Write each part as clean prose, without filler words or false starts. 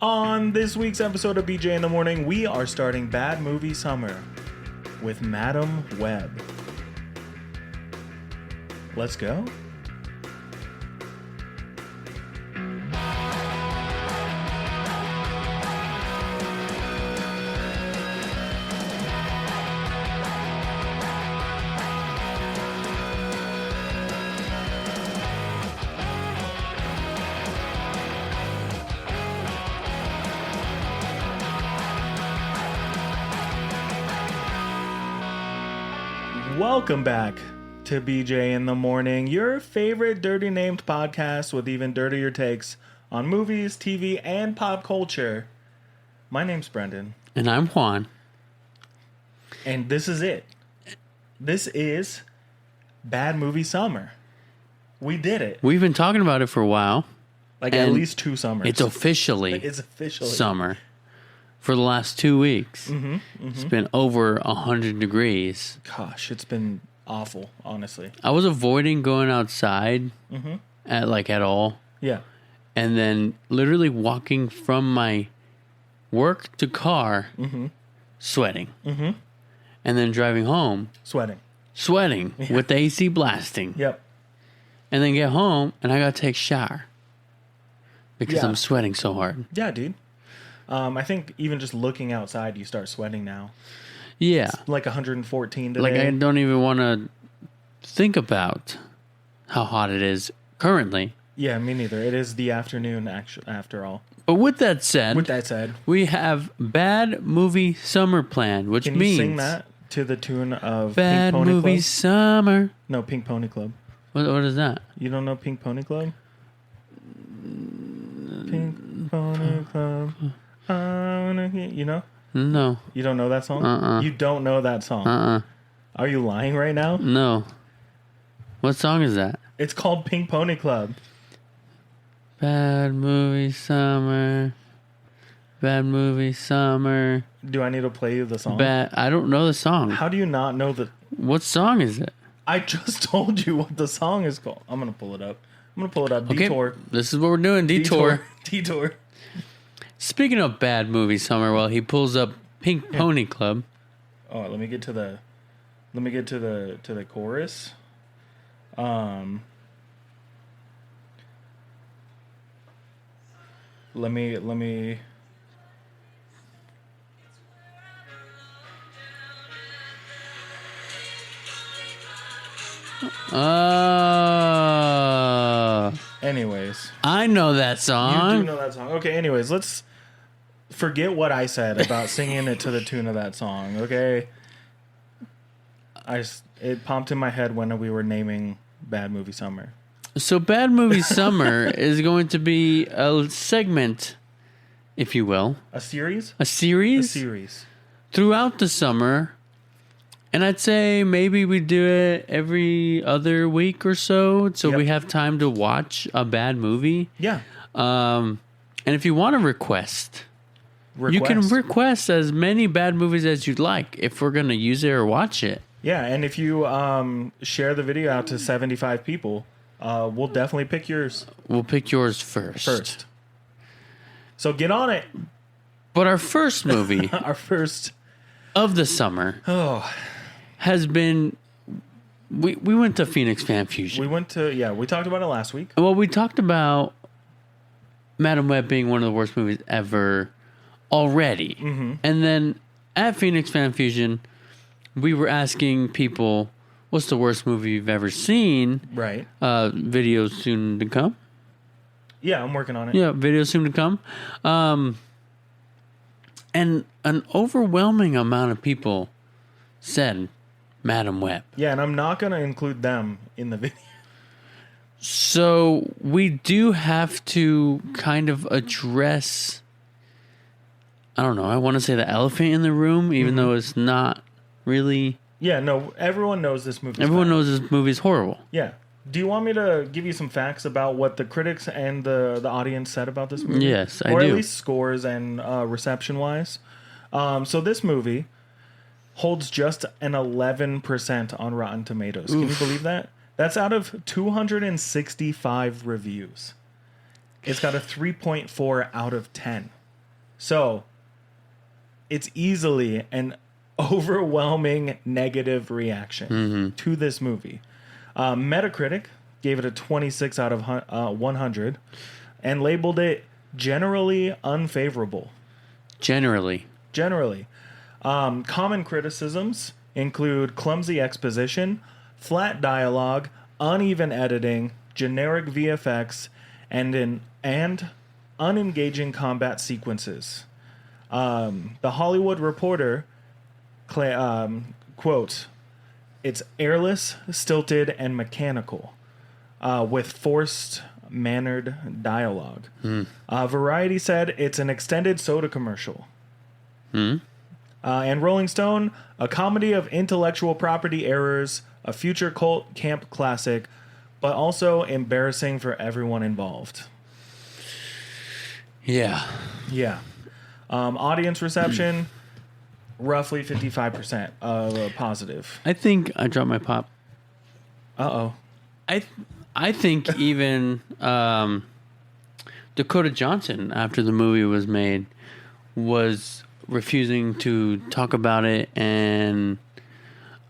On this week's episode of BJ in the Morning, we are starting Bad Movie Summer with Madam Web. Let's go. Welcome back to BJ in the Morning, your favorite dirty named podcast with even dirtier takes on movies, TV, and pop culture. My name's Brendan. And I'm Juan. And this is it. This is Bad Movie Summer. We did it. We've been talking about it for a while. Like at least 2 summers. It's officially summer. For the last 2 weeks. It's been over 100 degrees. Gosh, it's been awful, honestly. I was avoiding going outside at all. Yeah. And then literally walking from my work to car, sweating. And then driving home. Sweating with the AC blasting. Yep. And then get home and I got to take a shower. Because I'm sweating so hard. Yeah, dude. I think even just looking outside, you start sweating now. Yeah. It's like 114 today. Like, I don't even want to think about how hot it is currently. Yeah, me neither. It is the afternoon, after all. But with that said, we have Bad Movie Summer planned, which means... Can you sing that to the tune of Bad Pink Pony Movie Club? Summer? No, Pink Pony Club. What is that? You don't know Pink Pony Club? Pink Pony Club... You know? No. You don't know that song? You don't know that song? Are you lying right now? No. What song is that? It's called Pink Pony Club. Bad Movie Summer. Bad Movie Summer. Do I need to play you the song? I don't know the song. How do you not know the... What song is it? I just told you what the song is called. I'm going to pull it up. Detour. Okay, this is what we're doing. Detour. Speaking of Bad Movie Summer, well, he pulls up Pink Pony Club. Oh, let me get to the chorus. Let me Anyways, I know that song. You do know that song. Okay, anyways, let's forget what I said about singing it to the tune of that song, okay? It popped in my head when we were naming Bad Movie Summer. So Bad Movie Summer is going to be a segment, if you will. A series? A series throughout the summer. And I'd say maybe we do it every other week or so we have time to watch a bad movie. Yeah. And if you want to request, you can request as many bad movies as you'd like if we're going to use it or watch it. Yeah, and if you share the video out to 75 people, we'll definitely pick yours. We'll pick yours first. So get on it. But our first movie... of the summer... has been... We went to Phoenix Fan Fusion. We talked about it last week. Well, we talked about Madam Web being one of the worst movies ever already. And then at Phoenix Fan Fusion, we were asking people, what's the worst movie you've ever seen? Right. Videos soon to come. Yeah, I'm working on it. Yeah, videos soon to come. And an overwhelming amount of people said Madam Web. Yeah, and I'm not going to include them in the video. So we do have to kind of address, I don't know, I want to say the elephant in the room, even though it's not really. Yeah, no, everyone knows this movie. Everyone knows this movie is horrible. Yeah. Do you want me to give you some facts about what the critics and the audience said about this movie? Yes, I do. Or at least scores and reception-wise. So this movie holds just an 11% on Rotten Tomatoes. Can you believe that? That's out of 265 reviews. It's got a 3.4 out of 10. So, it's easily an overwhelming negative reaction to this movie. Metacritic gave it a 26 out of 100 and labeled it generally unfavorable. Generally. Common criticisms include clumsy exposition, flat dialogue, uneven editing, generic VFX, and unengaging combat sequences. The Hollywood Reporter quotes, "It's airless, stilted, and mechanical, with forced mannered dialogue." Variety said it's an extended soda commercial. And Rolling Stone, a comedy of intellectual property errors, a future cult camp classic, but also embarrassing for everyone involved. Yeah. Audience reception, roughly 55% positive. I think I dropped my pop. Uh-oh. I think even Dakota Johnson, after the movie was made, was refusing to talk about it and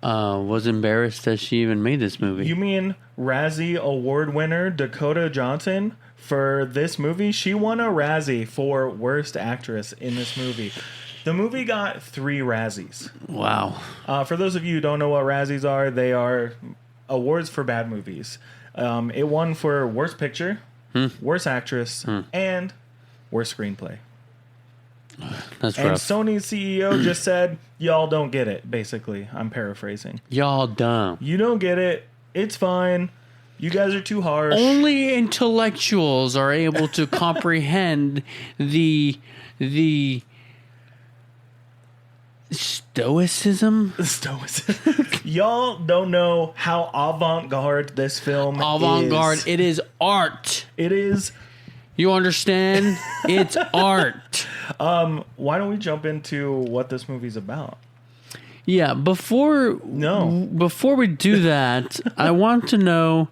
was embarrassed that she even made this movie. You mean Razzie Award winner Dakota Johnson? For this movie, she won a Razzie for Worst Actress in this movie. The movie got 3 Razzies. Wow. For those of you who don't know what Razzies are, they are awards for bad movies. It won for Worst Picture, Worst Actress, and Worst Screenplay. That's and rough. Sony's CEO just said, "Y'all don't get it," basically. I'm paraphrasing. Y'all dumb. You don't get it. It's fine. You guys are too harsh. Only intellectuals are able to comprehend the stoicism. Y'all don't know how avant-garde this film Avant-garde. is. It is art. It is. You understand? It's art. Why don't we jump into what this movie's about? Yeah, before we do that, I want to know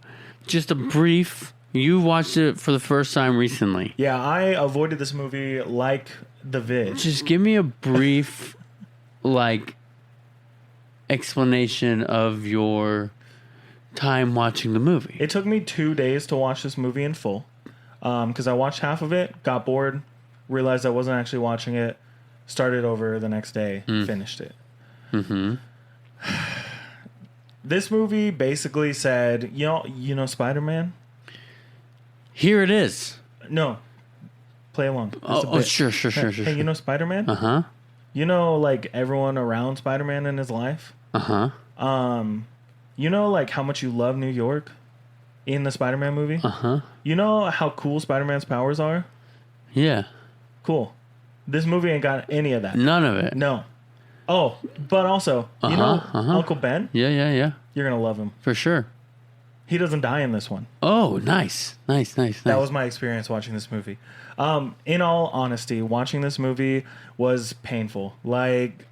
just a brief. You watched it for the first time recently. Yeah, I avoided this movie like the vid. Just give me a brief, explanation of your time watching the movie. It took me 2 days to watch this movie in full. Because I watched half of it, got bored, realized I wasn't actually watching it, started over the next day, finished it. This movie basically said, you know Spider-Man? Here it is. No. Play along. Sure. Hey, you know Spider-Man? Uh-huh. You know, everyone around Spider-Man in his life? Uh-huh. You know, how much you love New York in the Spider-Man movie? Uh-huh. You know how cool Spider-Man's powers are? Yeah. Cool. This movie ain't got any of that. None of it. No. Oh, but also, you know Uncle Ben? Yeah. You're going to love him. For sure. He doesn't die in this one. Oh, nice. That was my experience watching this movie. In all honesty, watching this movie was painful.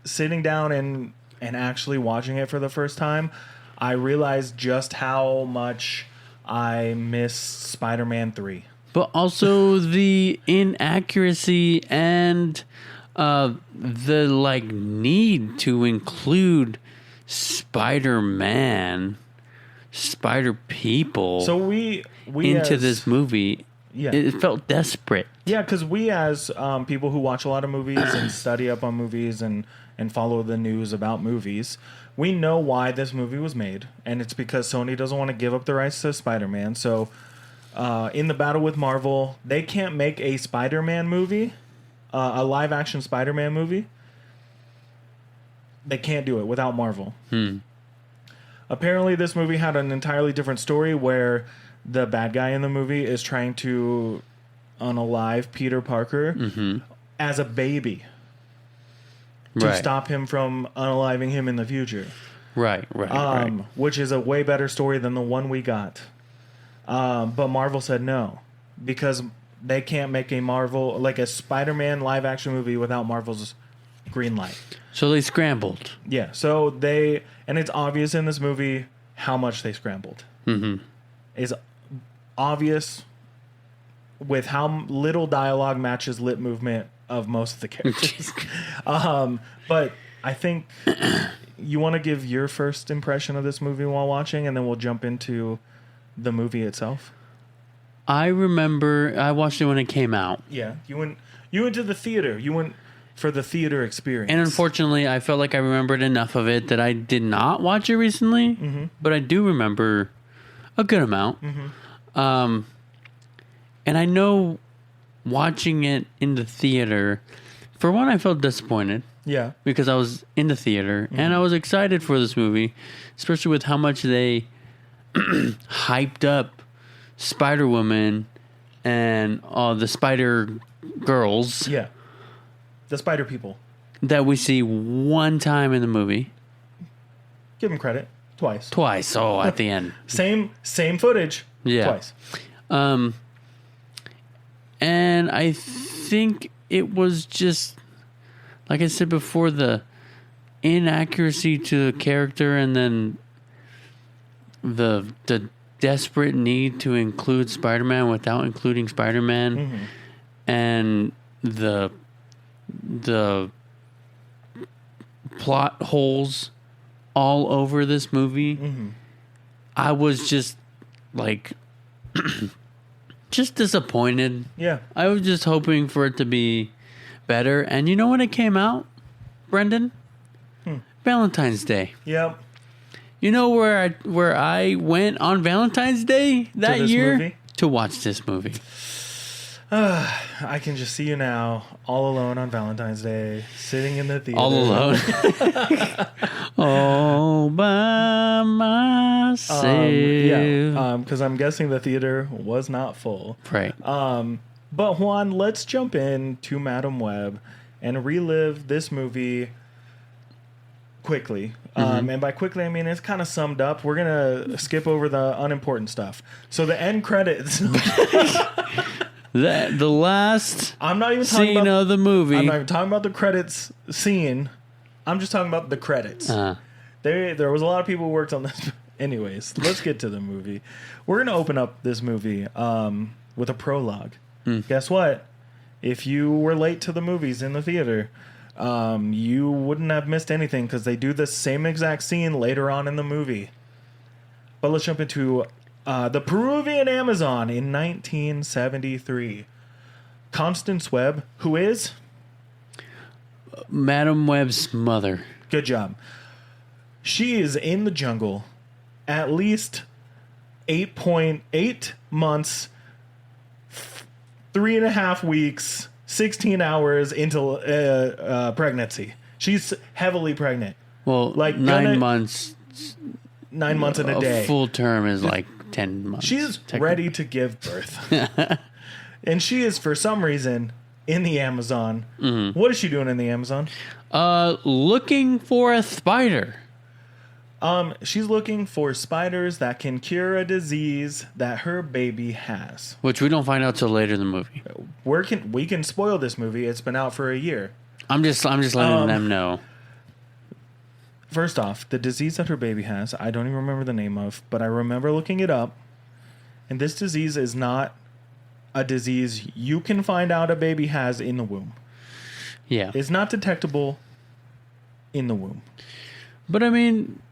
Sitting down and actually watching it for the first time, I realized just how much I miss Spider-Man 3. But also the inaccuracy and the need to include Spider-Man, Spider people So we into as, this movie. Yeah. It felt desperate. Yeah, because we as people who watch a lot of movies and study up on movies and follow the news about movies, we know why this movie was made, and it's because Sony doesn't want to give up the rights to Spider-Man. So in the battle with Marvel, they can't make a Spider-Man movie, a live-action Spider-Man movie. They can't do it without Marvel. Apparently, this movie had an entirely different story where the bad guy in the movie is trying to unalive Peter Parker as a baby to stop him from unaliving him in the future. Right. Which is a way better story than the one we got. But Marvel said no, because they can't make a Spider-Man live-action movie without Marvel's green light. So they scrambled. Yeah, and it's obvious in this movie how much they scrambled. It's obvious with how little dialogue matches lip movement of most of the characters. But I think you want to give your first impression of this movie while watching, and then we'll jump into the movie itself. I remember I watched it when it came out. Yeah, you went to the theater. You went for the theater experience. And unfortunately, I felt like I remembered enough of it that I did not watch it recently. Mm-hmm. But I do remember a good amount. Mm-hmm. And I know watching it in the theater, for one, I felt disappointed. Yeah. Because I was in the theater, mm-hmm. and I was excited for this movie, especially with how much they hyped up Spider-Woman and the Spider Girls. Yeah. The Spider People. That we see one time in the movie. Give them credit. Twice. Oh, at the end. Same footage. Yeah. Twice. And I think it was just, like I said before, the inaccuracy to the character, and then the desperate need to include Spider-Man without including Spider-Man, mm-hmm. and the plot holes all over this movie. Mm-hmm. I was just like just disappointed. Yeah. I was just hoping for it to be better. And you know when it came out, Brendan? Valentine's Day. Yep. You know where I went on Valentine's Day that year? Movie? To watch this movie. I can just see you now, all alone on Valentine's Day, sitting in the theater. All alone. All by myself. Because I'm guessing the theater was not full. Right. But Juan, let's jump into Madam Web and relive this movie quickly. Mm-hmm. And by quickly, I mean it's kind of summed up. We're going to skip over the unimportant stuff. So the end credits... The last I'm not even talking scene of the movie. I'm not even talking about the credits scene. I'm just talking about the credits. There was a lot of people who worked on this. Anyways, let's get to the movie. We're going to open up this movie with a prologue. Guess what? If you were late to the movies in the theater, you wouldn't have missed anything because they do the same exact scene later on in the movie. But let's jump into... the Peruvian Amazon in 1973. Constance Webb, who is? Madam Webb's mother. Good job. She is in the jungle at least 8.8 months, 3.5 weeks, 16 hours into pregnancy. She's heavily pregnant. Well, like 9 months. 9 months in a day. Full term is like 10 months. She's ready to give birth. And she is, for some reason, in the Amazon. Mm-hmm. What is she doing in the Amazon? Looking for a spider. She's looking for spiders that can cure a disease that her baby has. Which we don't find out till later in the movie. We can spoil this movie. It's been out for a year. I'm just letting them know. First off, the disease that her baby has, I don't even remember the name of, but I remember looking it up. And this disease is not a disease you can find out a baby has in the womb. Yeah. It's not detectable in the womb. But I mean...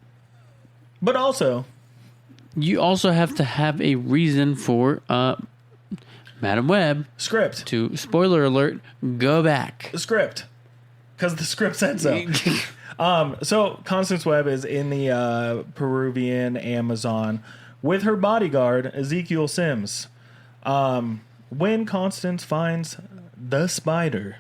But also... You also have to have a reason for Madam Webb... Script. To, spoiler alert, go back. The script. Because the script said so. So Constance Webb is in the Peruvian Amazon with her bodyguard, Ezekiel Sims. When Constance finds the spider,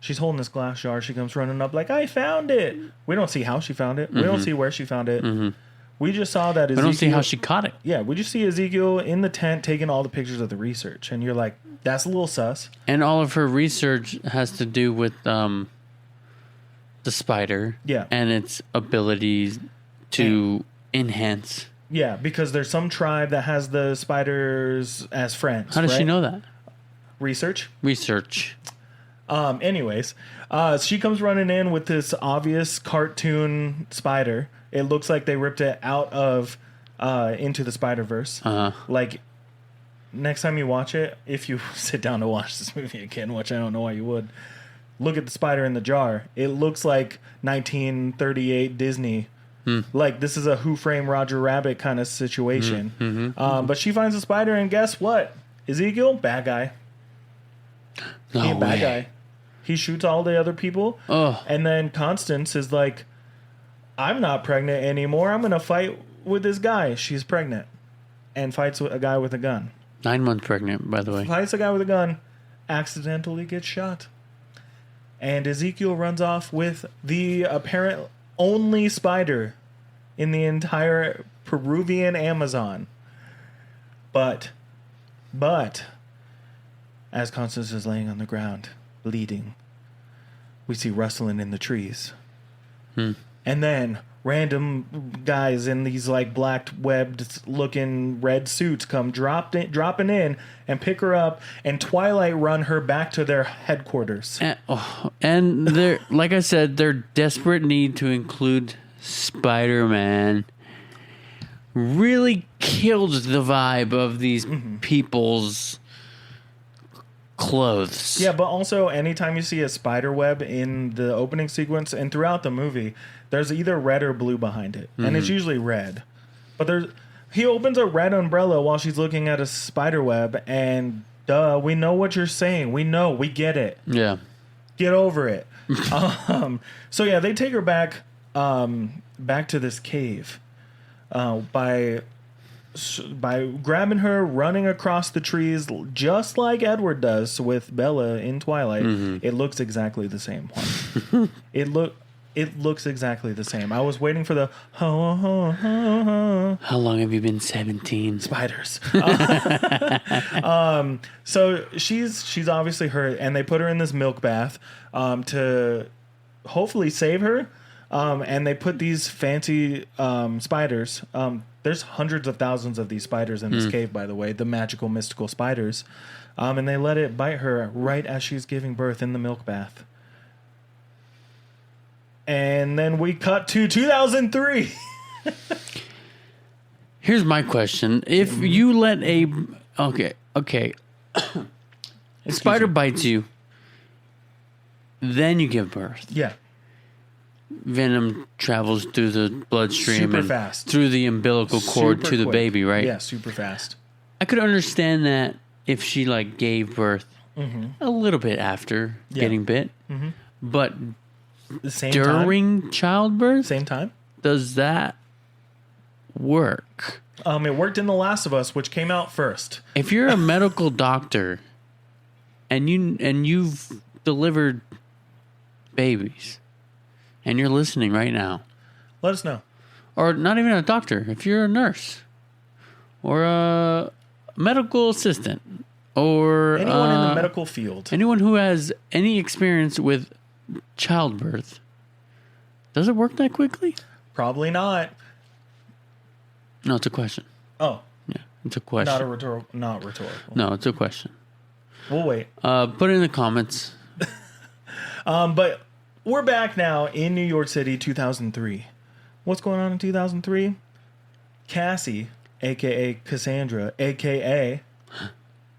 she's holding this glass jar. She comes running up like, I found it. We don't see how she found it. Mm-hmm. We don't see where she found it. Mm-hmm. We just saw that Ezekiel... We don't see how she caught it. Yeah, we just see Ezekiel in the tent taking all the pictures of the research. And you're like, that's a little sus. And all of her research has to do with... the spider, yeah, and its abilities to enhance. Yeah, because there's some tribe that has the spiders as friends. How does she know that? Research. Anyways, she comes running in with this obvious cartoon spider. It looks like they ripped it out of Into the Spider-Verse. Like next time you watch it, if you sit down to watch this movie again, which I don't know why you would, look at the spider in the jar. It looks like 1938 Disney. Like, this is a Who Framed Roger Rabbit kind of situation. But she finds a spider, and guess what? Ezekiel, bad guy. No He a bad way. guy. He shoots all the other people. Oh. And then Constance is like, I'm not pregnant anymore. I'm going to fight with this guy. She's pregnant. And fights with a guy with a gun. 9 months pregnant, by the way. Fights a guy with a gun. Accidentally gets shot. And Ezekiel runs off with the apparent only spider in the entire Peruvian Amazon. But, as Constance is laying on the ground, bleeding, we see rustling in the trees. And then random guys in these like black webbed looking red suits come dropping in and pick her up and Twilight run her back to their headquarters. And they're, like I said, their desperate need to include Spider-Man really killed the vibe of these people's clothes. Yeah, but also anytime you see a spider web in the opening sequence and throughout the movie, there's either red or blue behind it. And it's usually red. But he opens a red umbrella while she's looking at a spider web, and we know what you're saying. We get it. Yeah. Get over it. So yeah, they take her back to this cave by grabbing her, running across the trees, just like Edward does with Bella in Twilight. It looks exactly the same. It looks exactly the same. I was waiting for the How long have you been 17? spiders. So she's obviously hurt, and they put her in this milk bath to hopefully save her. And they put these fancy spiders. There's hundreds of thousands of these spiders in this cave, by the way, the magical, mystical spiders. And they let it bite her right as she's giving birth in the milk bath. And then we cut to 2003. Here's my question. If you let a... Okay. Spider bites you, then you give birth. Yeah. Venom travels through the bloodstream Super and fast. through the umbilical cord Super to the quick. baby, right? Yeah, super fast. I could understand that if she like gave birth a little bit after getting bit, but The same during childbirth, Same time. does that work? It worked in The Last of Us, which came out first. If you're a medical doctor and you've delivered babies and you're listening right now, Let us know. or not even a doctor, if you're a nurse or a medical assistant or Anyone in the medical field. anyone who has any experience with childbirth, does it work that quickly? Probably not. No, it's a question. Oh, Yeah, it's a question. not rhetorical. No, it's a question. We'll wait. Put it in the comments. But we're back now in New York City, 2003. What's going on in 2003? Cassie, a.k.a. Cassandra, a.k.a.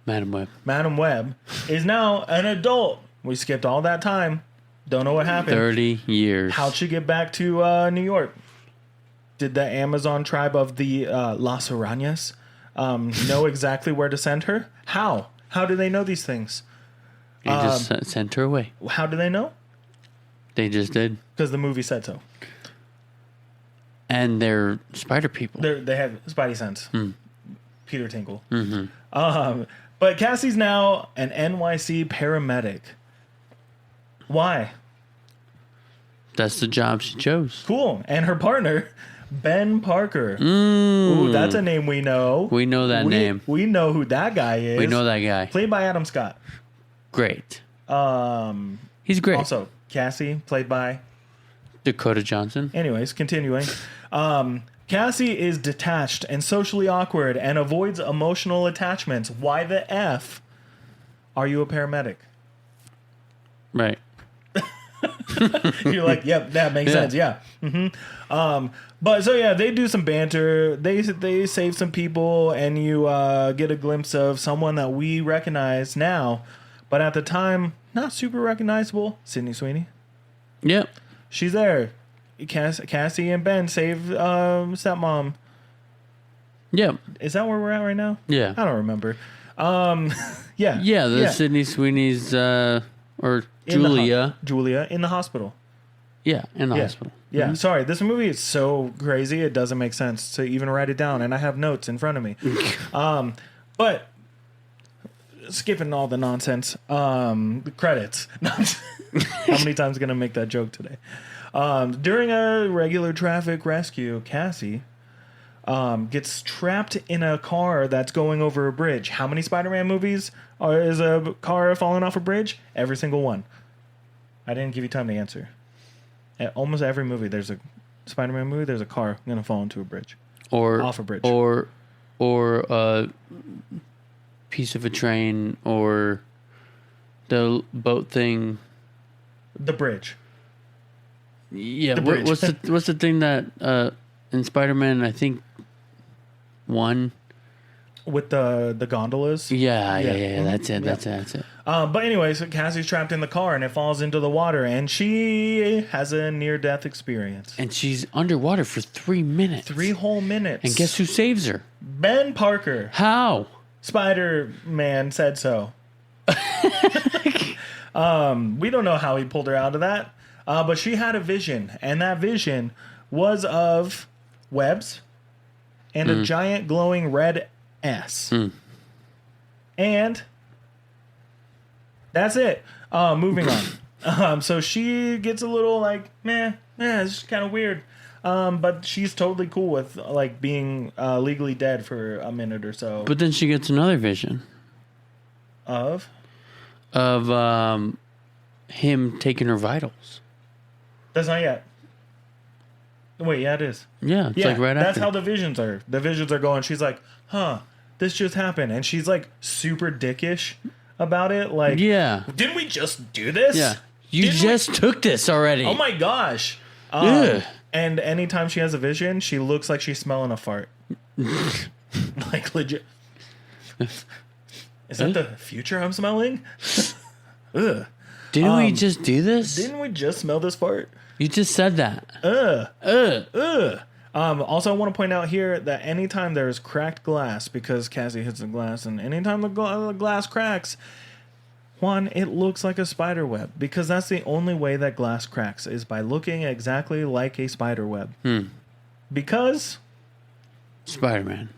Madam Web. is now an adult. We skipped all that time. Don't know what happened. 30 years. How'd she get back to New York? Did the Amazon tribe of the Las Arañas know exactly where to send her? How? How do they know these things? They just sent her away. How do they know? They just did. Because the movie said so. And they're spider people. They have Spidey sense. Peter Tinkle. But Cassie's now an NYC paramedic. Why? That's the job she chose. Cool. And her partner, Ben Parker. Ooh, that's a name we know. We know that name. We know who that guy is. We know that guy. Played by Adam Scott. Great. He's great. Also, Cassie, played by Dakota Johnson. Anyways, continuing. Cassie is detached and socially awkward and avoids emotional attachments. Why the F are you a paramedic? Right. You're like, yep, that makes sense. Yeah. But so yeah, they do some banter. They save some people, and you get a glimpse of someone that we recognize now, but at the time not super recognizable. Sydney Sweeney. Yep. She's there. Cassie and Ben save stepmom. Yep. Is that where we're at right now? Yeah. I don't remember. Yeah. Yeah, the Sydney Sweeney's or Julia. Julia in the hospital. Yeah, in the hospital. Yeah, sorry. This movie is so crazy, it doesn't make sense to even write it down, and I have notes in front of me. But skipping all the nonsense, the credits. How many times going to make that joke today? During a regular traffic rescue, Cassie gets trapped in a car that's going over a bridge. How many Spider-Man movies is a car falling off a bridge? Every single one. I didn't give you time to answer. At almost every movie, there's a Spider-Man movie. There's a car gonna fall into a bridge, or off a bridge, or a piece of a train, or the boat thing. The bridge. Yeah, the bridge. what's the thing that in Spider-Man, I think 1 with the gondolas? Yeah. That's it. But anyways, Cassie's trapped in the car and it falls into the water, and she has a near-death experience. And she's underwater for 3 minutes. 3 whole minutes. And guess who saves her? Ben Parker. How? Spider-Man said so. We don't know how he pulled her out of that. But she had a vision, and that vision was of webs and a giant glowing red S. And that's it. Moving on. So she gets a little like, it's kind of weird. But she's totally cool with like being legally dead for a minute or so. But then she gets another vision Of him taking her vitals. That's not yet. Wait, yeah, it is. Yeah, it's like right after. That's how the visions are. The visions are going. She's like, this just happened. And she's like super dickish about it. Like, didn't we just do this? Yeah. You just took this already. Oh my gosh. And anytime she has a vision, she looks like she's smelling a fart. Like legit. Is that the future I'm smelling? Ugh. Didn't we just do this? Didn't we just smell this fart? You just said that. Also, I want to point out here that anytime there's cracked glass, because Cassie hits the glass, and anytime the glass cracks, one, it looks like a spider web, because that's the only way that glass cracks, is by looking exactly like a spider web. Because Spider-Man.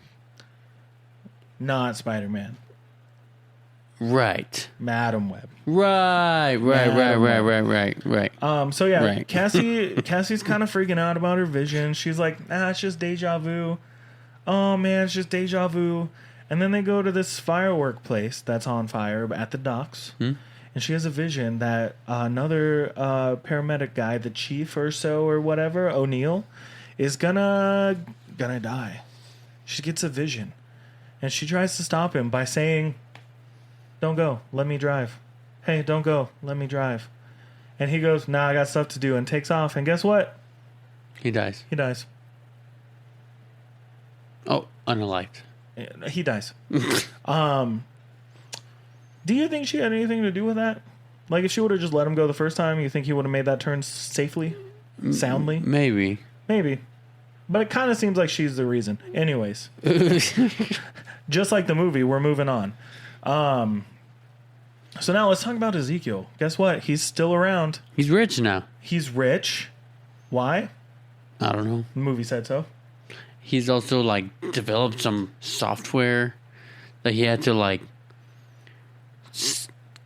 Not Spider-Man. Right. Madam Web. Right. So yeah, right. Cassie's kind of freaking out about her vision. She's like, it's just deja vu. Oh man, it's just deja vu. And then they go to this firework place that's on fire at the docks. And she has a vision that another paramedic guy, the chief or so or whatever, O'Neill, is gonna die. She gets a vision. And she tries to stop him by saying, "Don't go. Let me drive. Hey, don't go. Let me drive." And he goes, "Nah, I got stuff to do," and takes off. And guess what? He dies. Oh, unalived. He dies. Do you think she had anything to do with that? Like, if she would have just let him go the first time, you think he would have made that turn safely? Soundly? Maybe. But it kind of seems like she's the reason. Anyways. Just like the movie, we're moving on. So now let's talk about Ezekiel. Guess what? He's still around. He's rich now. He's rich. Why? I don't know. The movie said so. He's also like developed some software that he had to like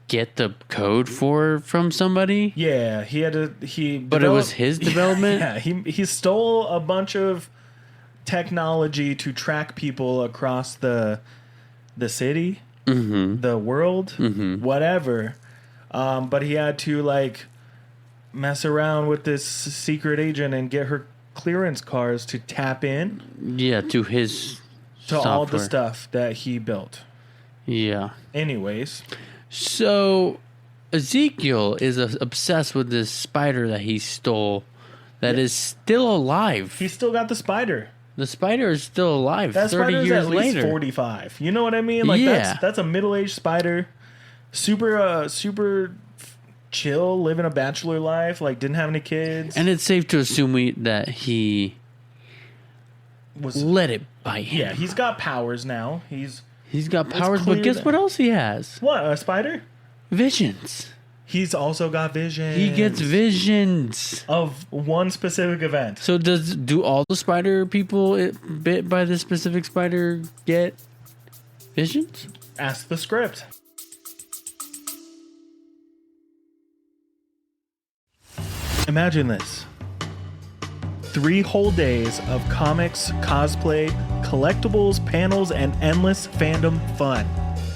get the code from somebody. Yeah, he had to. But it was his development. Yeah, he stole a bunch of technology to track people across the city. The world, whatever. But he had to like mess around with this secret agent and get her clearance cards to tap in. Yeah, to his software. All the stuff that he built. Yeah. Anyways, so Ezekiel is obsessed with this spider that he stole that is still alive. He's still got the spider. The spider is still alive That 30 spider's years at least later. 45. You know what I mean? Like that's a middle-aged spider. Super chill, living a bachelor life, like didn't have any kids. And it's safe to assume that he let it bite him. Yeah, he's got powers now. He's got powers, but guess what else he has? What, a spider? Visions. He's also got visions. He gets visions of one specific event. So do all the spider people bit by this specific spider get visions? Ask the script. Imagine this. 3 whole days of comics, cosplay, collectibles, panels, and endless fandom fun.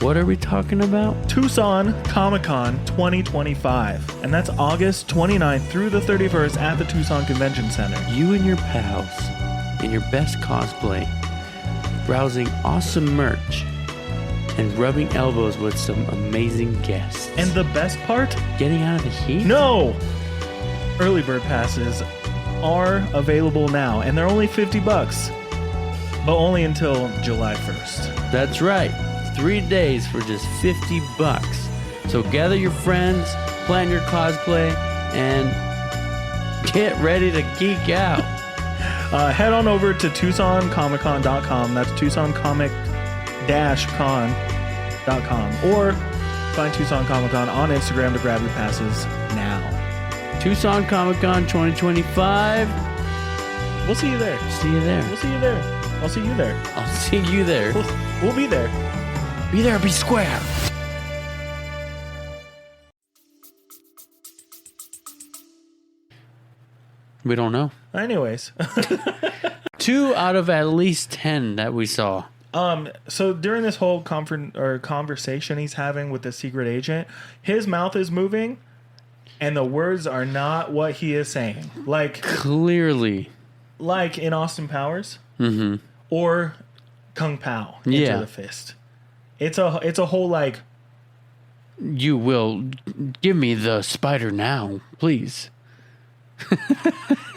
What are we talking about? Tucson Comic-Con 2025. And that's August 29th through the 31st at the Tucson Convention Center. You and your pals in your best cosplay, browsing awesome merch, and rubbing elbows with some amazing guests. And the best part? Getting out of the heat? No! Early bird passes are available now, and they're only $50, but only until July 1st. That's right. 3 days for just $50. So gather your friends, plan your cosplay, and get ready to geek out. Head on over to TucsonComicCon.com. That's TucsonComic-Con.com. Or find Tucson Comic Con on Instagram to grab your passes now. Tucson Comic Con 2025. We'll see you there. See you there. We'll see you there. I'll see you there. I'll see you there. We'll be there. Be there, be square. We don't know. Anyways. 2 out of at least 10 that we saw. So during this whole conversation he's having with the secret agent, his mouth is moving and the words are not what he is saying. Like clearly. Like in Austin Powers. Mm-hmm. Or Kung Pao into the fist. It's a whole like, you will give me the spider now, please.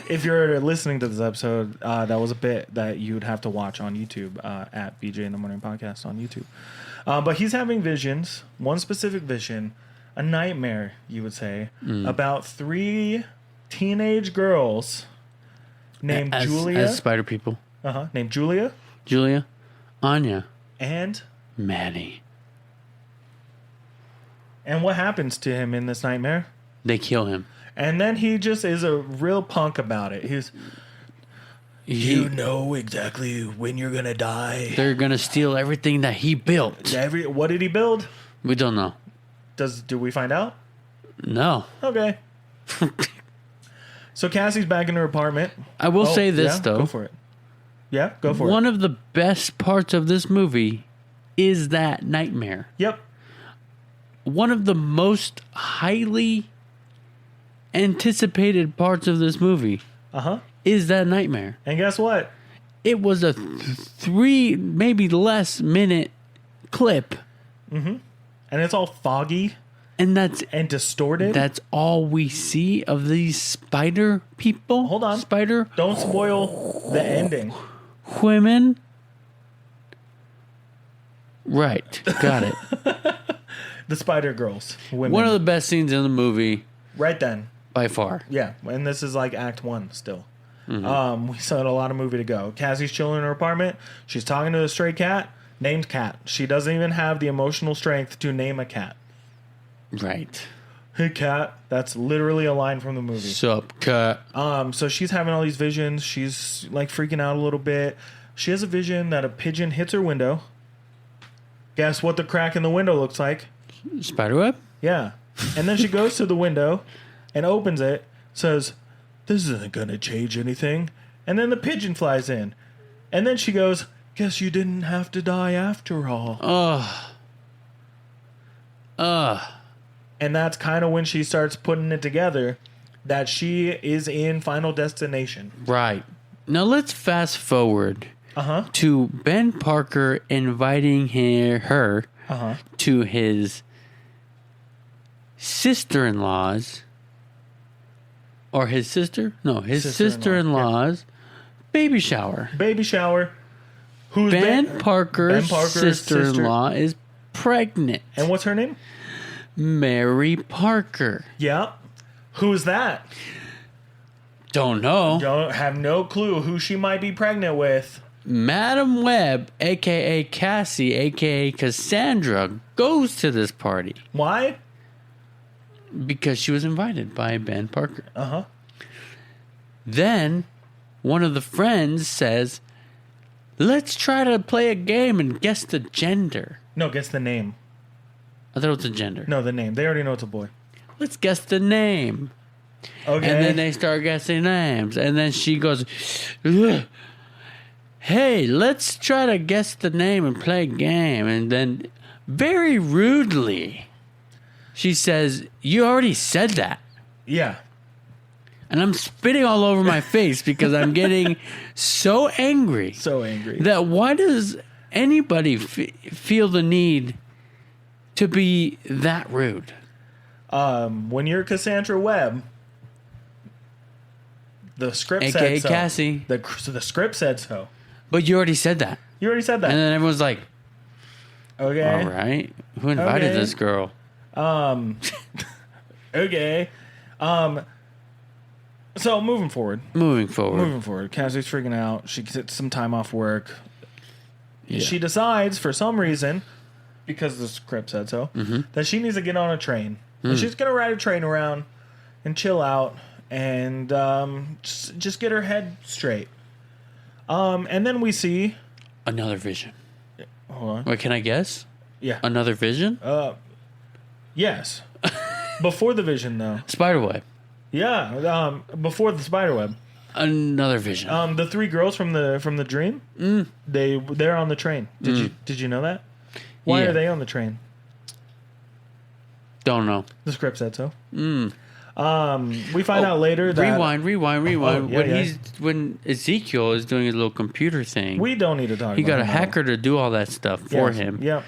If you're listening to this episode, that was a bit that you'd have to watch on YouTube at BJ in the Morning Podcast on YouTube. But he's having visions, one specific vision, a nightmare, you would say, about 3 teenage girls named Julia. As spider people. Named Julia, Anya, and Maddie. And what happens to him in this nightmare? They kill him. And then he just is a real punk about it. You know exactly when you're going to die. They're going to steal everything that he built. What did he build? We don't know. Do we find out? No. Okay. So Cassie's back in her apartment. I will say this, though. Go for it. Yeah, go for it. One of the best parts of this movie is that nightmare. Yep. One of the most highly anticipated parts of this movie is that nightmare. And guess what? It was a 3, maybe less minute clip. Mm-hmm. And it's all foggy. And distorted. That's all we see of these spider people. Hold on. Don't spoil the ending. Women. Right. Got it. The Spider Girls. Women. One of the best scenes in the movie. Right then. By far. Yeah. And this is like Act 1 still. Mm-hmm. We still had a lot of movie to go. Cassie's chilling in her apartment. She's talking to a stray cat named Cat. She doesn't even have the emotional strength to name a cat. Right. Hey, Cat. That's literally a line from the movie. Sup, Cat. So she's having all these visions. She's like freaking out a little bit. She has a vision that a pigeon hits her window. Guess what the crack in the window looks like? Spiderweb? Yeah. And then she goes to the window and opens it, says, "This isn't going to change anything." And then the pigeon flies in. And then she goes, "Guess you didn't have to die after all." And that's kind of when she starts putting it together that she is in Final Destination. Right. Now let's fast forward to Ben Parker inviting her to his sister-in-law's, or his sister? No, his Sister-in-law, sister-in-law's baby shower. Baby shower. Who's Ben Parker's sister-in-law sister. is pregnant. And what's her name? Mary Parker. Yep. Who's that? Don't know. Don't have no clue who she might be pregnant with. Madam Webb, a.k.a. Cassie, a.k.a. Cassandra, goes to this party Why? because she was invited by Ben Parker. Uh-huh. Then one of the friends says, let's try to play a game and guess the gender. No, guess the name. I thought it was a gender. No, the name. They already know it's a boy. Let's guess the name. Okay. And then they start guessing names. And then she goes, ugh. Hey, let's try to guess the name and play a game. And then very rudely, she says, you already said that. Yeah. And I'm spitting all over my face because I'm getting so angry. So angry. That why does anybody feel the need to be that rude? When you're Cassandra Webb, the script AKA said so. Cassie. The script said so. But you already said that. You already said that. And then everyone's like, Okay. all right. Who invited Okay. this girl? Okay. So moving forward. Moving forward. Cassie's freaking out. She gets some time off work. Yeah. She decides, for some reason, because the script said so, that she needs to get on a train. And she's going to ride a train around and chill out and just get her head straight. And then we see... Another vision. Hold on. Wait, can I guess? Yeah. Another vision? Yes. Before the vision, though. Spiderweb. Yeah. Before the spiderweb. Another vision. The three girls from the dream. They're on the train. Did you know that? Why Yeah. are they on the train? Don't know. The script said so. We find out later that Rewind. yeah. When Ezekiel is doing his little computer thing, we don't need to talk. he about got a him at hacker to do all that stuff all. for Yes. him, Yep.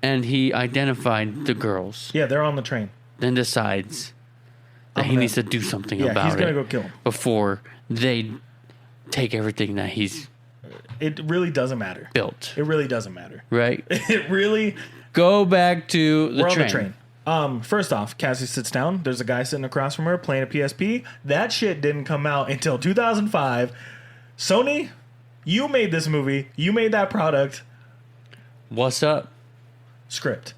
and he identified the girls. Yeah, they're on the train. Then decides that he needs to do something about he's gonna it go kill him. before they take everything that he's It really doesn't matter. built. It really doesn't matter. Right? It really. Go back to the We're train. on the train. First off, Cassie sits down. There's a guy sitting across from her playing a PSP. That shit didn't come out until 2005. Sony, you made this movie. You made that product. What's up? Script.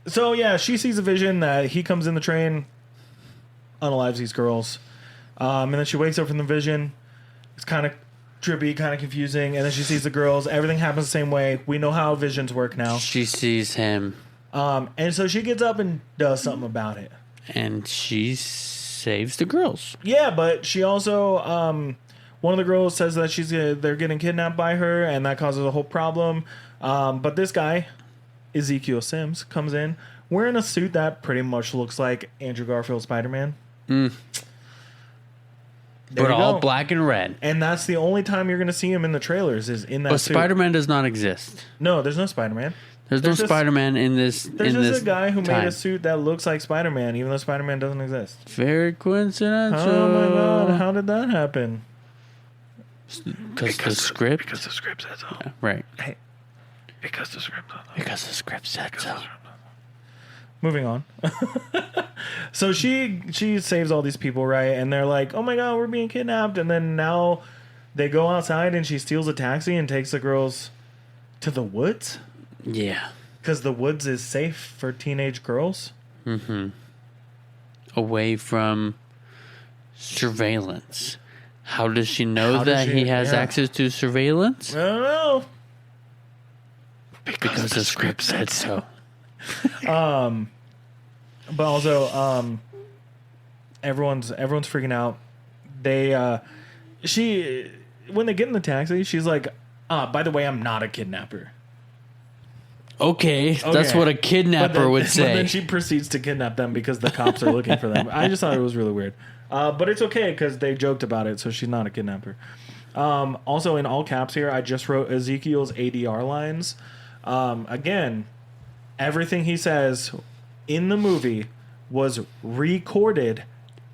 So yeah, she sees a vision that he comes in the train, unalives these girls, and then she wakes up from the vision. It's kind of trippy, kind of confusing, and then she sees the girls. Everything happens the same way. We know how visions work now. She sees him, And so she gets up and does something about it. and she saves the girls. Yeah, but she also one of the girls says that they're getting kidnapped by her, and that causes a whole problem. But this guy, Ezekiel Sims, comes in wearing a suit that pretty much looks like Andrew Garfield's Spider-Man. But all black and red. And that's the only time you're going to see him in the trailers is in that But suit. Spider-Man does not exist. No, there's no Spider-Man. There's no just- Spider-Man in this. There's in just this a guy who time. made a suit that looks like Spider-Man, even though Spider-Man doesn't exist. Very coincidental. Oh my god, how did that happen? Because the script. Because the script said so. Yeah, right. Hey, because the script said so. Because the script said so. Moving on. So she saves all these people, right? And they're like, oh my god, we're being kidnapped. And then now they go outside and she steals a taxi and takes the girls to the woods. Yeah. Because the woods is safe for teenage girls. Away from surveillance. How does she know that he has access to surveillance? I don't know. Because the script said so. But also, everyone's freaking out. When they get in the taxi, she's like, by the way, I'm not a kidnapper. Okay, that's what a kidnapper would say. But then she proceeds to kidnap them because the cops are looking for them. I just thought it was really weird. But it's okay because they joked about it, so she's not a kidnapper. Also, in all caps here, I just wrote Ezekiel's ADR lines. Again, everything he says in the movie was recorded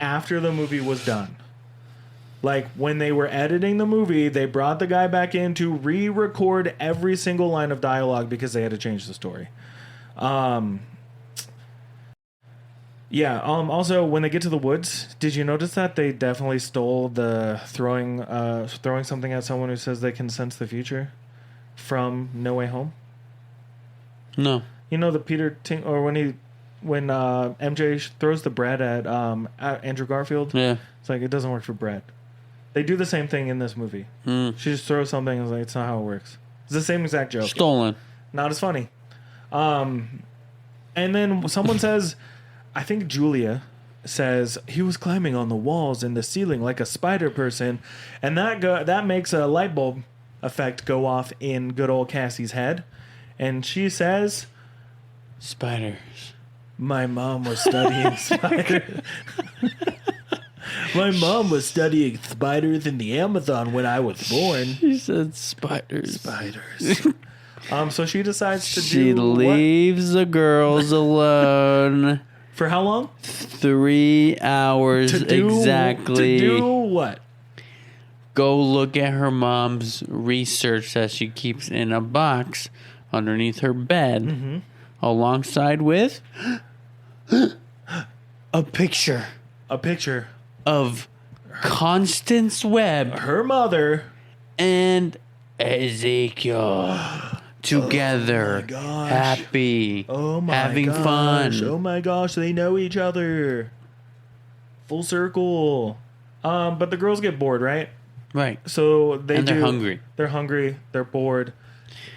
after the movie was done. Like, when they were editing the movie, they brought the guy back in to re-record every single line of dialogue because they had to change the story. Also, when they get to the woods, did you notice that they definitely stole the throwing something at someone who says they can sense the future from No Way Home? No. You know, the when MJ throws the bread at Andrew Garfield? Yeah. It's like, it doesn't work for bread. They do the same thing in this movie. She just throws something and it's like, it's not how it works. It's the same exact joke. Stolen. Not as funny. And then someone says, I think Julia says, he was climbing on the walls and the ceiling like a spider person. And that makes a light bulb effect go off in good old Cassie's head. And she says, spiders. My mom was studying spiders. My mom was studying spiders in the Amazon when I was born. She said spiders. Spiders. So she decides to She leaves the girls alone. For how long? 3 hours exactly. To do what? Go look at her mom's research that she keeps in a box underneath her bed, alongside with a picture. A picture of Constance Webb, her mother, and Ezekiel together, happy, having fun. Oh my gosh, they know each other. Full circle. But the girls get bored, right? Right. So they're hungry. They're hungry. They're bored.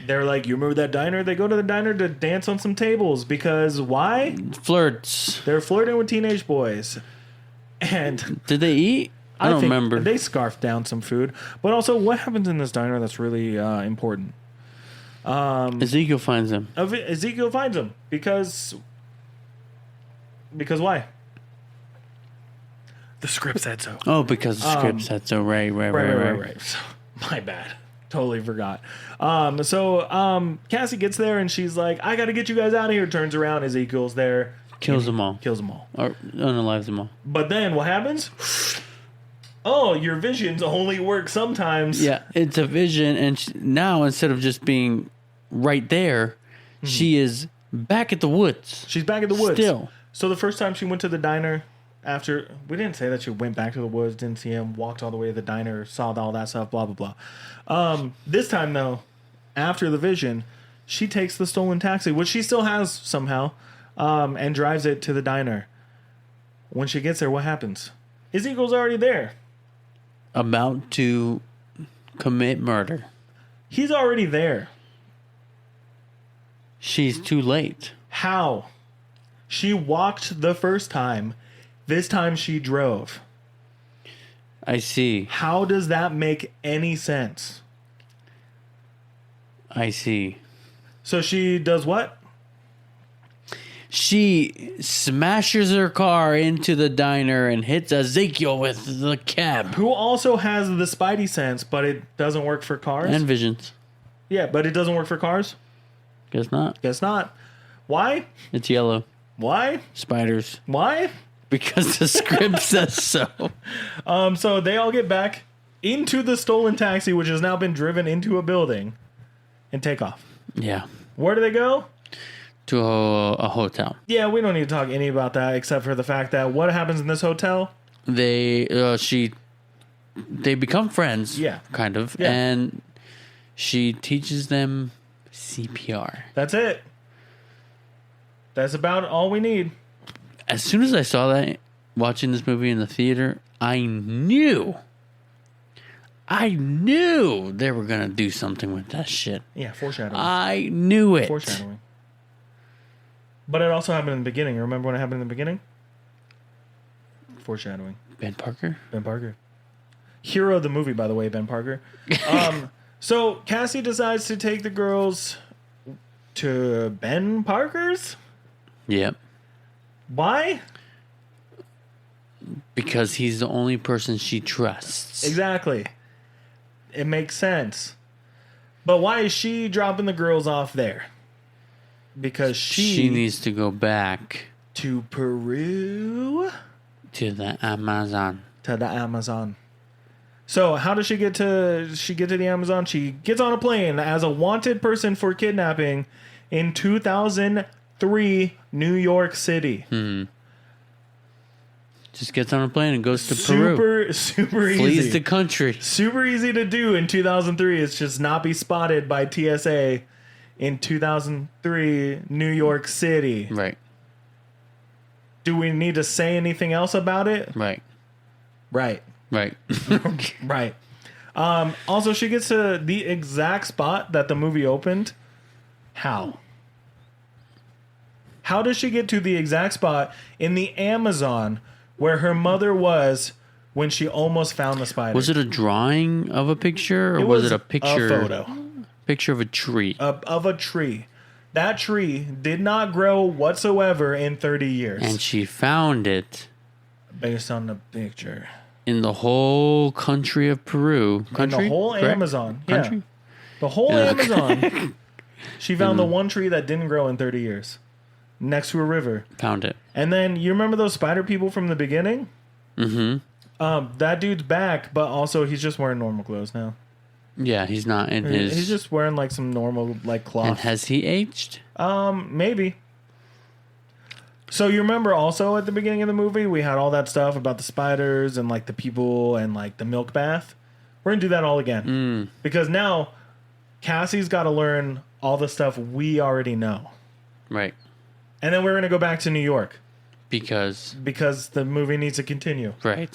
They're like, you remember that diner? They go to the diner to dance on some tables because why? Flirts. They're flirting with teenage boys. And did they eat? I don't remember. They scarfed down some food. But also, what happens in this diner that's really important? Ezekiel finds him. Ezekiel finds him because why? The script said so. Oh, because the script said so. Right. So, my bad. Totally forgot. Cassie gets there and she's like, I got to get you guys out of here. Turns around. Ezekiel's there. Kills them all. Or unalives them all. But then what happens? Oh, your visions only work sometimes. Yeah, it's a vision. And now, instead of just being right there, she is back at the woods. She's back at the woods. Still. So the first time she went to the diner, after, we didn't say that she went back to the woods, didn't see him, walked all the way to the diner, saw all that stuff, blah, blah, blah. This time, though, after the vision, she takes the stolen taxi, which she still has somehow, and drives it to the diner. When she gets there, what happens? Ezekiel's already there. About to commit murder. He's already there. She's too late. How? She walked the first time. This time she drove. I see. How does that make any sense? I see. So she does what? She smashes her car into the diner and hits Ezekiel with the cab. Who also has the spidey sense, but it doesn't work for cars? And visions. Yeah, but it doesn't work for cars? Guess not. Guess not. Why? It's yellow. Why? Spiders. Why? Because the script says so. So they all get back into the stolen taxi, which has now been driven into a building, and take off. Yeah. Where do they go? To a hotel. Yeah, we don't need to talk any about that except for the fact that what happens in this hotel? They become friends. Yeah. Kind of. Yeah. And she teaches them CPR. That's it. That's about all we need. As soon as I saw that, watching this movie in the theater, I knew they were going to do something with that shit. Yeah, foreshadowing. I knew it. Foreshadowing. But it also happened in the beginning. Remember when it happened in the beginning? Foreshadowing. Ben Parker? Ben Parker. Hero of the movie, by the way, Ben Parker. So Cassie decides to take the girls to Ben Parker's? Yep. Why? Because he's the only person she trusts. Exactly. It makes sense. But why is she dropping the girls off there? because she needs to go back to Peru, to the Amazon. So how does she get to the Amazon? She gets on a plane as a wanted person for kidnapping in 2003 New York City. Just gets on a plane and goes to Peru. Super easy. Flees the country. Super easy to do in 2003. It's just not be spotted by TSA in 2003 New York City. Right. Do we need to say anything else about it? Right. Right. Also, she gets to the exact spot that the movie opened. How? How does she get to the exact spot in the Amazon where her mother was when she almost found the spider? Was it a drawing of a picture, or was it a picture? A photo. Picture of a tree. Of a tree. That tree did not grow whatsoever in 30 years. And she found it. Based on the picture. In the whole country of Peru. Country? In the whole Correct? Amazon. Country? Yeah. The whole Amazon. She found the one tree that didn't grow in 30 years. Next to a river. Found it. And then, you remember those spider people from the beginning? Mm-hmm. That dude's back, but also he's just wearing normal clothes now. Yeah, he's not in his... He's just wearing like some normal like cloth. And has he aged? Maybe. So you remember also at the beginning of the movie, we had all that stuff about the spiders and like the people and like the milk bath. We're going to do that all again. Because now Cassie's got to learn all the stuff we already know. Right. And then we're going to go back to New York. Because the movie needs to continue. Right.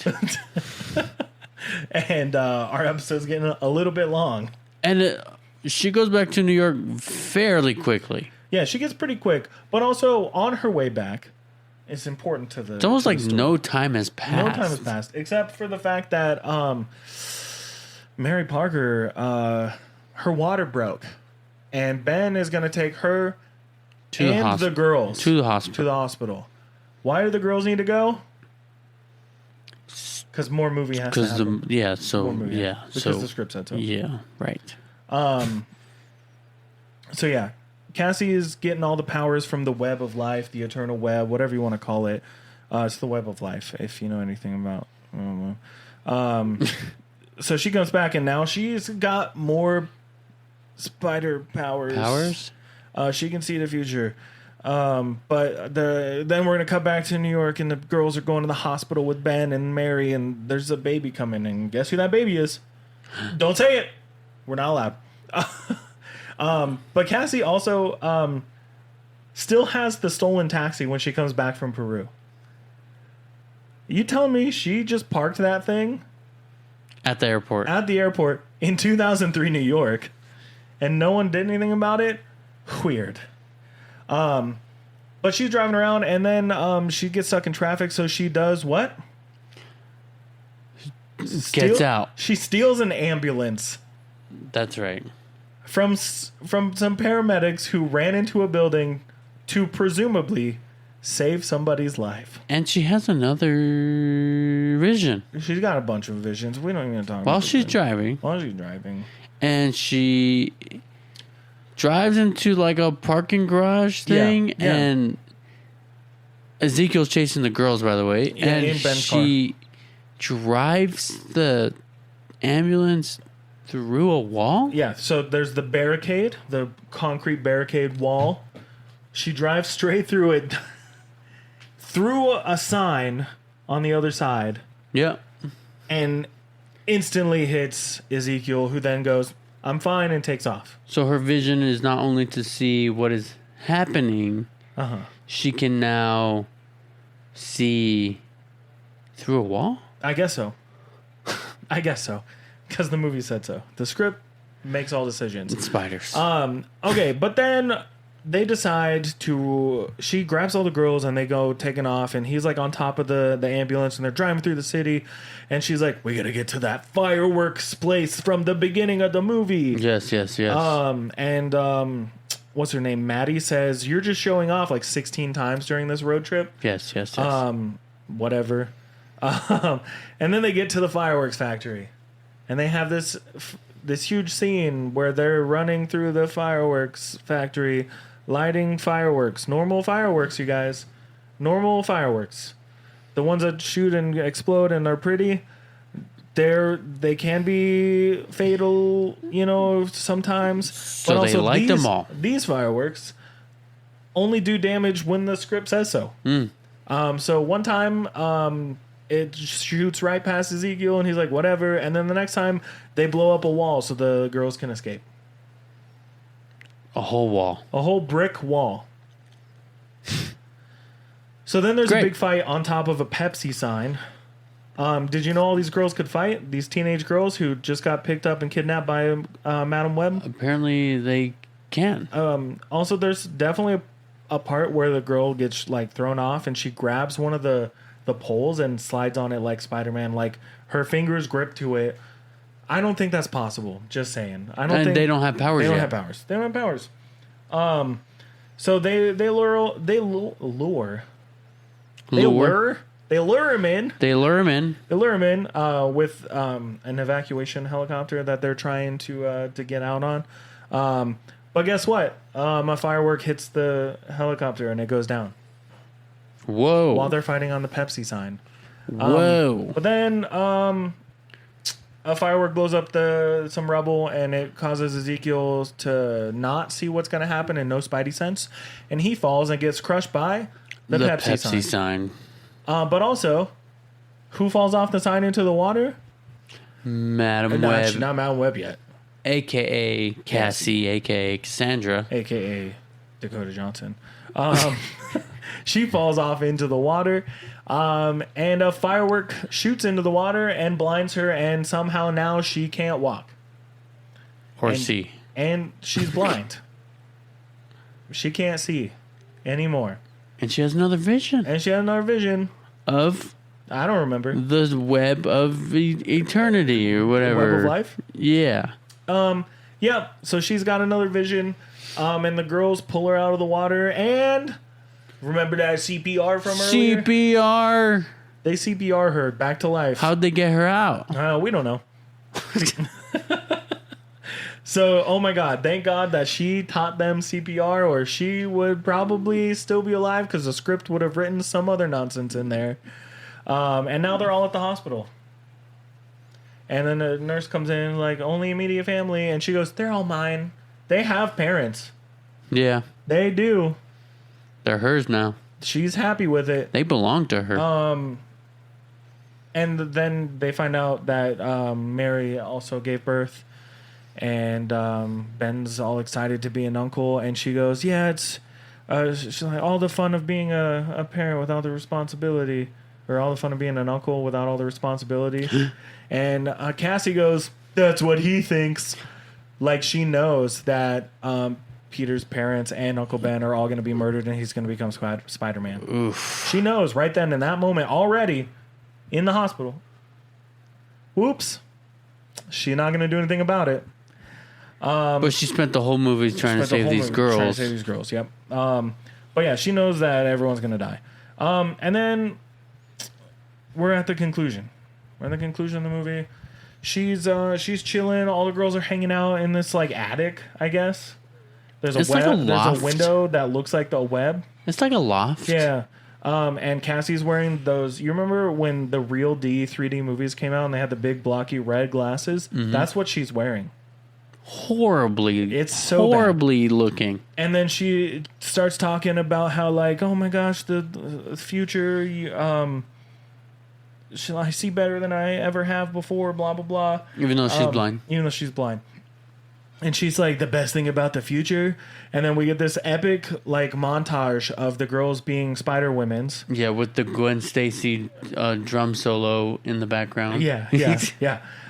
And our episode's getting a little bit long. And she goes back to New York fairly quickly. Yeah, she gets pretty quick. But also, on her way back, it's important to the... It's almost like no time has passed. No time has passed. Except for the fact that Mary Parker, her water broke. And Ben is going to take her and the girls to the hospital. Why do the girls need to go? Because more movie has to happen. Because the script said so. Yeah, right. So yeah, Cassie is getting all the powers from the web of life, the eternal web, whatever you want to call it. It's the web of life, if you know anything about. So she comes back, and now she's got more spider powers. She can see the future. But then we're gonna cut back to New York, and the girls are going to the hospital with Ben and Mary, and there's a baby coming, and guess who that baby is? Don't say it. We're not allowed. But Cassie also still has the stolen taxi when she comes back from Peru. You telling me she just parked that thing at the airport? At the airport in 2003 New York, and no one did anything about it? Weird. But she's driving around, and then she gets stuck in traffic, so she does what? Gets out. She steals an ambulance. That's right. From some paramedics who ran into a building to presumably save somebody's life. And she has another vision. She's got a bunch of visions. We don't even talk about While she's driving. And she drives into like a parking garage thing, and Ezekiel's chasing the girls, by the way. Yeah, and in Ben's she drives the ambulance through a wall? Yeah, so there's the barricade, the concrete barricade wall. She drives straight through it, through a sign on the other side. Yeah. And instantly hits Ezekiel, who then goes, "I'm fine," and takes off. So her vision is not only to see what is happening, she can now see through a wall? I guess so. Because the movie said so. The script makes all decisions. It's spiders. Okay, but then they decide to... She grabs all the girls and they go taking off, and he's like on top of the ambulance, and they're driving through the city, and she's like, "We gotta get to that fireworks place from the beginning of the movie." Yes. And what's her name? Maddie says, "You're just showing off," like 16 times during this road trip. Yes. Whatever. And then they get to the fireworks factory, and they have this huge scene where they're running through the fireworks factory lighting fireworks. Normal fireworks, you guys. Normal fireworks. The ones that shoot and explode and are pretty, they can be fatal, sometimes. So but they also light them all. These fireworks only do damage when the script says so. So one time, it shoots right past Ezekiel, and he's like, whatever. And then the next time, they blow up a wall so the girls can escape. A whole wall. A whole brick wall. So then there's a big fight on top of a Pepsi sign. Did you know all these girls could fight? These teenage girls who just got picked up and kidnapped by Madam Web? Apparently they can. Also, there's definitely a part where the girl gets thrown off and she grabs one of the poles and slides on it like Spider-Man. Like her fingers grip to it. I don't think that's possible. Just saying. They don't have powers yet. They don't have powers. They don't have powers. So they lure him in. They lure him in. With an evacuation helicopter that they're trying to get out on. But guess what? A firework hits the helicopter and it goes down. Whoa. While they're fighting on the Pepsi sign. Whoa. But then a firework blows up some rubble and it causes Ezekiel to not see what's going to happen and no spidey sense. And he falls and gets crushed by the Pepsi sign. But also, who falls off the sign into the water? Madam No, Web. actually, not Madam Web yet. A.K.A. Cassie, a.k.a. Cassandra. A.K.A. Dakota Johnson. She falls off into the water, and a firework shoots into the water and blinds her, and somehow now she can't walk. Or see. And she's blind. She can't see anymore. And she has another vision. Of? I don't remember. The web of eternity or whatever. Web of life? Yeah. Yep. So she's got another vision, and the girls pull her out of the water, and remember that CPR from earlier? CPR. They CPR her back to life. How'd they get her out? We don't know. So, oh my God, thank God that she taught them CPR, or she would probably still be alive because the script would have written some other nonsense in there. And now they're all at the hospital. And then the nurse comes in like, only immediate family, and she goes, they're all mine. They have parents. Yeah. They do. They're hers now. She's happy with it. They belong to her. And then they find out that Mary also gave birth. And Ben's all excited to be an uncle. And she goes, yeah, it's she's like, all the fun of being a parent without the responsibility. Or all the fun of being an uncle without all the responsibility. And Cassie goes, that's what he thinks. Like she knows that Peter's parents and Uncle Ben are all going to be murdered and he's going to become Spider-Man. Oof. She knows right then in that moment already in the hospital. Whoops. She's not going to do anything about it. But she spent the whole movie trying to save these girls. Yep. But yeah, she knows that everyone's going to die. And then we're at the conclusion. We're at the conclusion of the movie. She's chilling. All the girls are hanging out in this like attic, I guess. There's a web. There's a window that looks like the web. It's like a loft. Yeah. And Cassie's wearing those. You remember when the Real D 3D movies came out and they had the big blocky red glasses? Mm-hmm. That's what she's wearing. Horribly. It's so horribly bad. Looking. And then she starts talking about how like, oh my gosh, the future. I see better than I ever have before. Blah blah blah. Even though she's blind. And she's like, the best thing about the future. And then we get this epic like montage of the girls being Spider-Womens. Yeah, with the Gwen Stacy drum solo in the background. Yeah.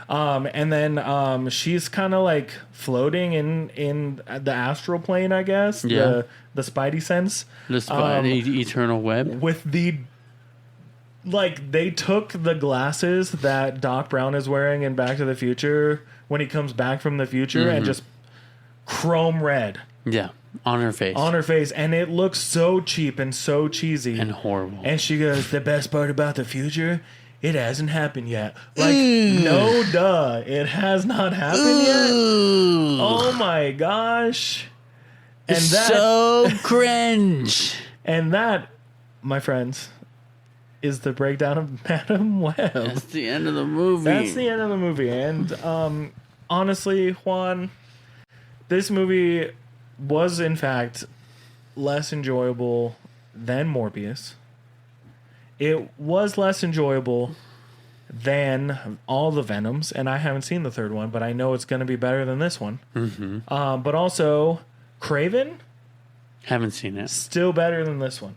And then she's kind of like floating in the astral plane, I guess. Yeah. The Spidey sense. The eternal web. With the... Like, they took the glasses that Doc Brown is wearing in Back to the Future when he comes back from the future and just chrome red. Yeah, on her face. And it looks so cheap and so cheesy. And horrible. And she goes, the best part about the future, it hasn't happened yet. Like, no duh. It has not happened yet. Oh my gosh. And that, so cringe. And that, my friends, is the breakdown of Madam Web. That's the end of the movie. That's the end of the movie. And honestly, Juan, this movie was in fact less enjoyable than Morbius. It was less enjoyable than all the Venoms, and I haven't seen the third one, but I know it's going to be better than this one. Mm-hmm. But also, Craven, Haven't seen it. still better than this one.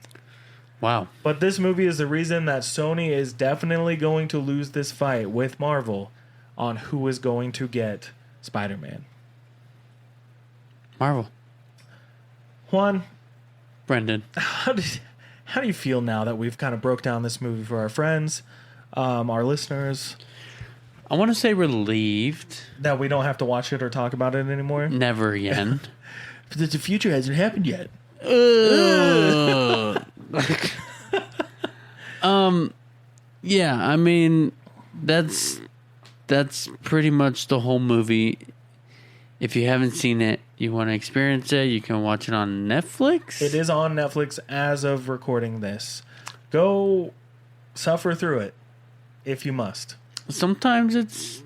Wow. But this movie is the reason that Sony is definitely going to lose this fight with Marvel on who is going to get Spider-Man. Marvel. Juan, Brendan. how do you feel now that we've kind of broke down this movie for our friends, our listeners, I want to say relieved. that we don't have to watch it or talk about it anymore? Never again. The future hasn't happened yet. Yeah, I mean, that's pretty much the whole movie. If you haven't seen it, you want to experience it, you can watch it on Netflix. It is on Netflix as of recording this. Go suffer through it if you must. Sometimes it's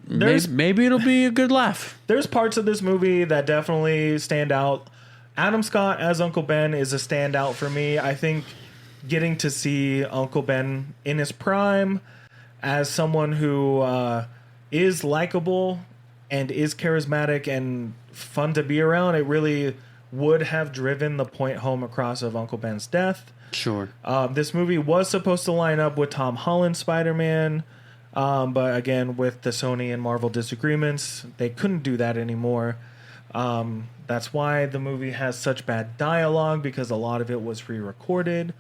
There's- maybe it'll be a good laugh. There's parts of this movie that definitely stand out. Adam Scott as Uncle Ben is a standout for me. I think getting to see Uncle Ben in his prime as someone who is likable and is charismatic and fun to be around, it really would have driven the point home across of Uncle Ben's death. Sure. This movie was supposed to line up with Tom Holland's Spider-Man, but again, with the Sony and Marvel disagreements, they couldn't do that anymore. That's why the movie has such bad dialogue, because a lot of it was re-recorded.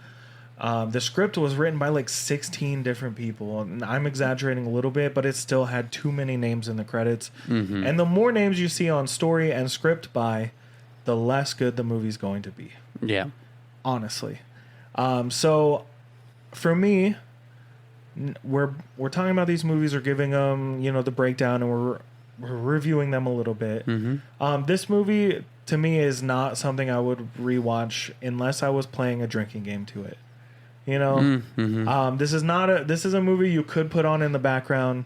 The script was written by like 16 different people. And I'm exaggerating a little bit, but it still had too many names in the credits. Mm-hmm. And the more names you see on story and script by, the less good the movie's going to be. Yeah. Honestly. So for me, we're talking about these movies, or giving them, the breakdown, and we're reviewing them a little bit. Mm-hmm. This movie to me is not something I would rewatch unless I was playing a drinking game to it. Mm-hmm. This is a movie you could put on in the background.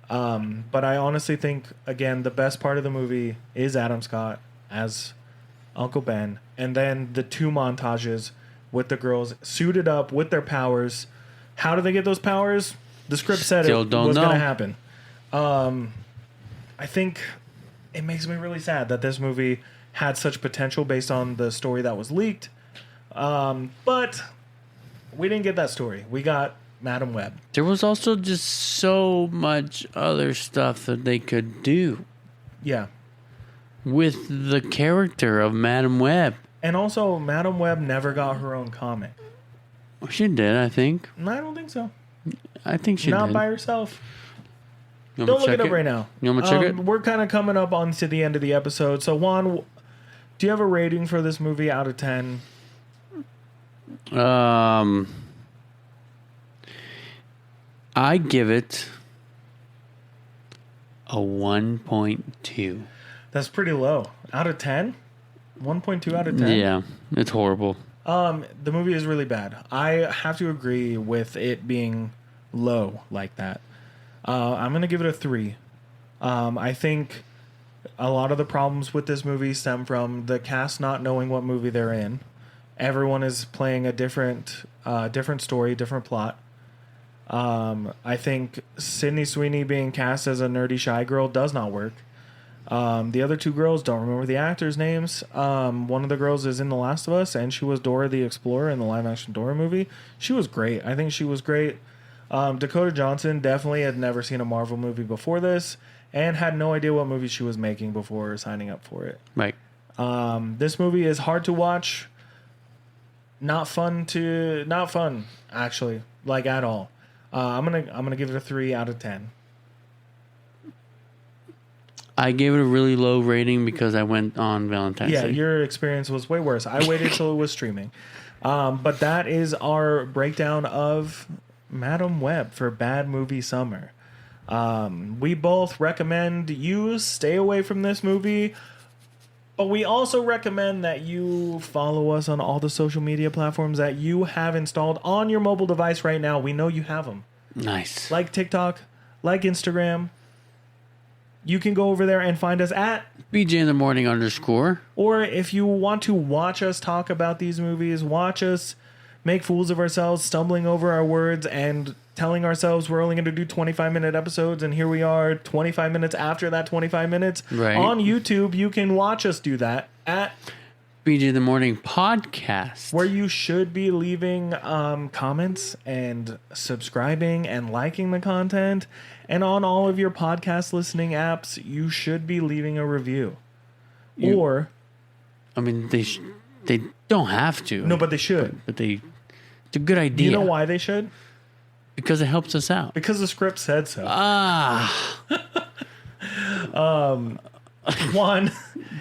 But I honestly think, again, the best part of the movie is Adam Scott as Uncle Ben, and then the two montages with the girls suited up with their powers. How do they get those powers? The script said Still it don't was going know. to happen. I think it makes me really sad that this movie had such potential based on the story that was leaked. But we didn't get that story. We got Madam Web. There was also just so much other stuff that they could do Yeah. with the character of Madam Web. And also, Madam Web never got her own comic. She did, I think. No, I don't think so. I think she Not did. by herself. You want me Don't to look it check up right now. You want me to check it? We're kind of coming up on to the end of the episode. So, Juan, do you have a rating for this movie out of 10? I give it a 1.2. That's pretty low. Out of 10? 1.2 out of 10? Yeah, it's horrible. The movie is really bad. I have to agree with it being low like that. I'm going to give it a 3. I think a lot of the problems with this movie stem from the cast not knowing what movie they're in. Everyone is playing a different story, different plot. I think Sydney Sweeney being cast as a nerdy shy girl does not work. The other two girls, don't remember the actors' names. One of the girls is in The Last of Us, and she was Dora the Explorer in the live-action Dora movie. She was great. I think she was great. Dakota Johnson definitely had never seen a Marvel movie before this, and had no idea what movie she was making before signing up for it. Right. This movie is hard to watch. Not fun, actually, like at all. I'm gonna give it a 3 out of 10. I gave it a really low rating because I went on Valentine's Yeah, Day. your experience was way worse. I waited till it was streaming. But that is our breakdown of Madam Web for Bad Movie Summer. We both recommend you stay away from this movie. But we also recommend that you follow us on all the social media platforms that you have installed on your mobile device right now. We know you have them. Nice. Like TikTok, like Instagram. You can go over there and find us at BJ in the morning _. Or if you want to watch us talk about these movies, watch us make fools of ourselves, stumbling over our words and telling ourselves we're only going to do 25-minute episodes, and here we are 25 minutes after that 25 minutes. Right. On YouTube, you can watch us do that at BJ in the morning podcast, where you should be leaving comments and subscribing and liking the content. And on all of your podcast listening apps, you should be leaving a review. Or, I mean, they don't have to. No, but they should. But it's a good idea. You know why they should? Because it helps us out. Because the script said so. One,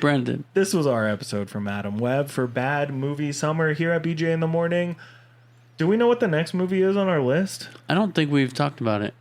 Brendan. This was our episode from Adam Webb for Bad Movie Summer here at BJ in the Morning. Do we know what the next movie is on our list? I don't think we've talked about it.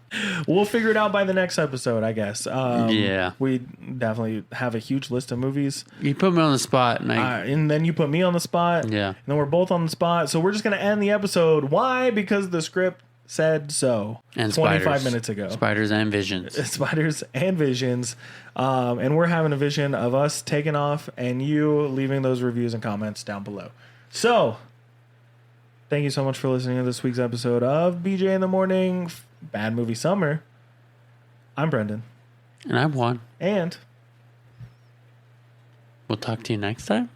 We'll figure it out by the next episode, I guess. Yeah. We definitely have a huge list of movies. You put me on the spot. And then you put me on the spot. Yeah. And then we're both on the spot. So we're just going to end the episode. Why? Because the script said so. And 25 spiders. minutes ago. Spiders and visions. Spiders and visions. And we're having a vision of us taking off and you leaving those reviews and comments down below. So, thank you so much for listening to this week's episode of BJ in the Morning, Bad Movie Summer. I'm Brendan. And I'm Juan. And we'll talk to you next time.